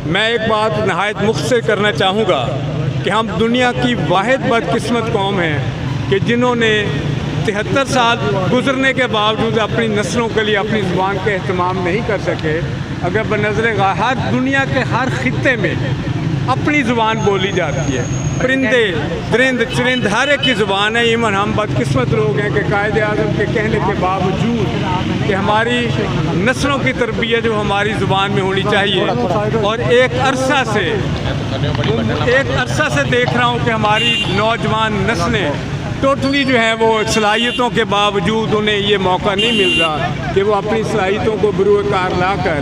میں ایک بات نہایت مختصر کرنا چاہوں گا کہ ہم دنیا کی واحد بدقسمت قوم ہیں کہ جنہوں نے 73 سال گزرنے کے باوجود اپنی نسلوں کے لیے اپنی زبان کا اہتمام نہیں کر سکے۔ اگر بنظر ہر دنیا کے ہر خطے میں اپنی زبان بولی جاتی ہے، پرندے درند چرند ہر ایک کی زبان ہے۔ ایون ہم بدقسمت لوگ ہیں کہ قائد اعظم کے کہنے کے باوجود کہ ہماری نسلوں کی تربیت جو ہماری زبان میں ہونی چاہیے، اور ایک عرصہ سے دیکھ رہا ہوں کہ ہماری نوجوان نسلیں ٹوٹلی جو ہیں وہ صلاحیتوں کے باوجود انہیں یہ موقع نہیں مل رہا کہ وہ اپنی صلاحیتوں کو بروئے کار لا کر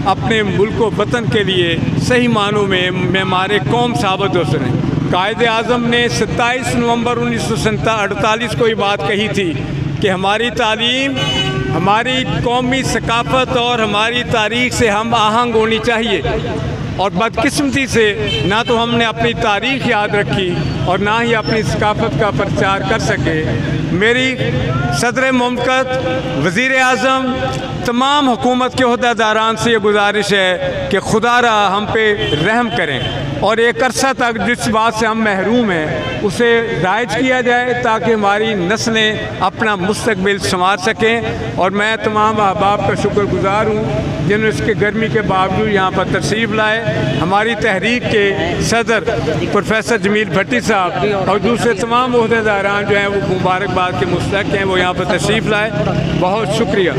اپنے ملک و وطن کے لیے صحیح معنوں میں معمار قوم ثابت ہو سکیں۔ قائد اعظم نے 27 نومبر 1948 کو یہ بات کہی تھی کہ ہماری تعلیم ہماری قومی ثقافت اور ہماری تاریخ سے ہم آہنگ ہونی چاہیے، اور بدقسمتی سے نہ تو ہم نے اپنی تاریخ یاد رکھی اور نہ ہی اپنی ثقافت کا پرچار کر سکے۔ میری صدر مملکت، وزیر اعظم، تمام حکومت کے عہدیداران سے یہ گزارش ہے کہ خدا را ہم پہ رحم کریں اور ایک عرصہ تک جس بات سے ہم محروم ہیں اسے رائج کیا جائے تاکہ ہماری نسلیں اپنا مستقبل سنوار سکیں۔ اور میں تمام احباب کا شکر گزار ہوں جنہوں نے اس کے گرمی کے باوجود یہاں پر تشریف لائے۔ ہماری تحریک کے صدر پروفیسر جمیل بھٹی صاحب اور دوسرے تمام عہدیداران جو ہیں وہ مبارکباد کے مستحق ہیں، وہ یہاں پر تشریف لائے۔ بہت شکریہ۔